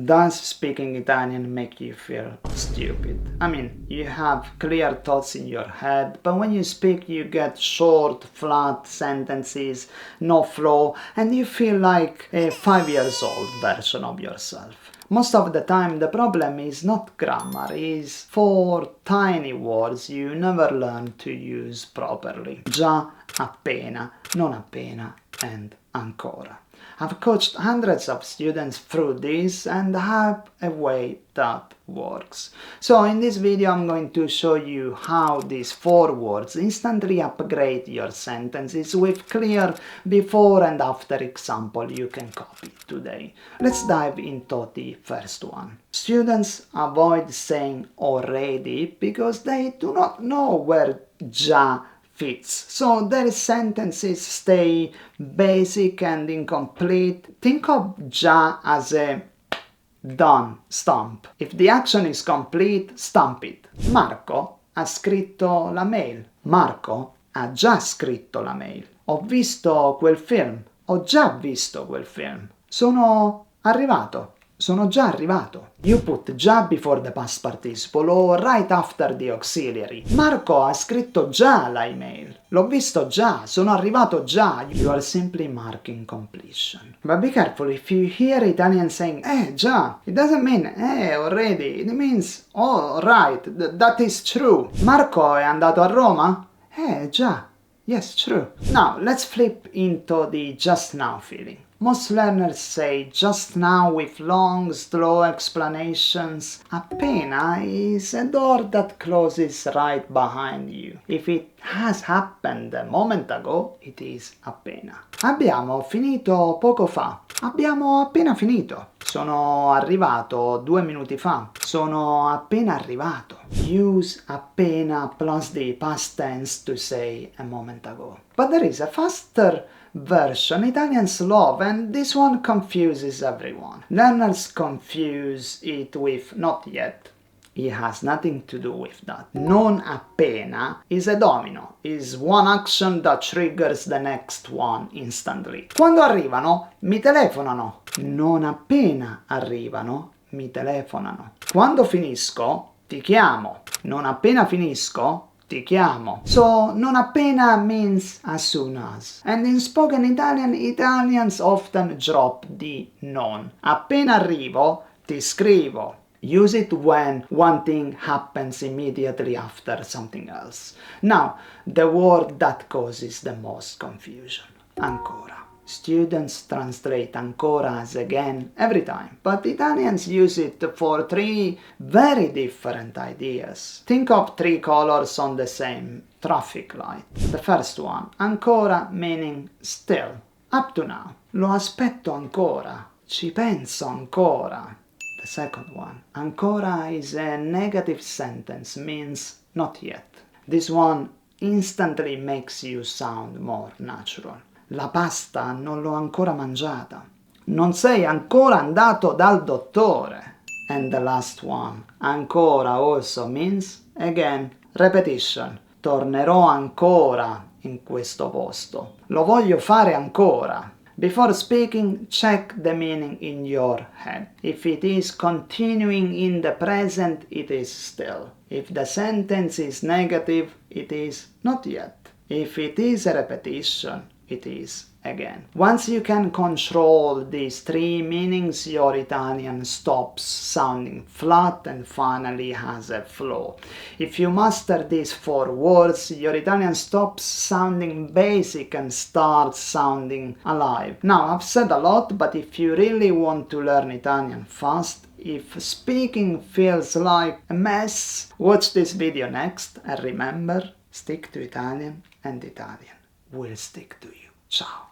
Does speaking Italian make you feel stupid? I mean, you have clear thoughts in your head, but when you speak you get short, flat sentences, no flow, and you feel like a 5-year-old version of yourself. Most of the time the problem is not grammar, it's 4 tiny words you never learn to use properly. Già, appena, non appena, and ancora. I've coached hundreds of students through this and have a way that works. So in this video I'm going to show you how these 4 words instantly upgrade your sentences with clear before and after example you can copy today. Let's dive into the first one. Students avoid saying already because they do not know where già fits. So their sentences stay basic and incomplete. Think of già as a done stamp. If the action is complete, stamp it. Marco ha scritto la mail. Marco ha già scritto la mail. Ho visto quel film. Ho già visto quel film. Sono arrivato. Sono già arrivato. You put già before the past participle or right after the auxiliary. Marco ha scritto già la email. L'ho visto già. Sono arrivato già. You are simply marking completion. But be careful, if you hear Italian saying già, it doesn't mean already. It means oh right, that is true. Marco è andato a Roma? Già. Yes, true. Now let's flip into the just now feeling. Most learners say just now with long, slow explanations. Appena is a door that closes right behind you. If it has happened a moment ago, it is appena. Abbiamo finito poco fa. Abbiamo appena finito. Sono arrivato 2 minuti fa. Sono appena arrivato. Use appena plus the past tense to say a moment ago. But there is a faster version Italians love, and this one confuses everyone. Learners confuse it with not yet. It has nothing to do with that. Non appena is a domino, is one action that triggers the next one instantly. Quando arrivano, mi telefonano. Non appena arrivano, mi telefonano. Quando finisco, ti chiamo. Non appena finisco, ti chiamo. So, non appena means as soon as. And in spoken Italian, Italians often drop the non. Appena arrivo, ti scrivo. Use it when one thing happens immediately after something else. Now, the word that causes the most confusion. Ancora. Students translate ancora as again every time, but Italians use it for 3 very different ideas. Think of 3 colors on the same traffic light. The first one, ancora meaning still, up to now. Lo aspetto ancora, ci penso ancora. The second one, ancora is a negative sentence, means not yet. This one instantly makes you sound more natural. La pasta non l'ho ancora mangiata. Non sei ancora andato dal dottore. And the last one, ancora also means, again, repetition. Tornerò ancora in questo posto. Lo voglio fare ancora. Before speaking, check the meaning in your head. If it is continuing in the present, it is still. If the sentence is negative, it is not yet. If it is a repetition, it is again. Once you can control these 3 meanings, your Italian stops sounding flat and finally has a flow. If you master these 4 words, your Italian stops sounding basic and starts sounding alive. Now, I've said a lot, but if you really want to learn Italian fast, if speaking feels like a mess, watch this video next and remember, stick to Italian and Italian will stick to you. Ciao!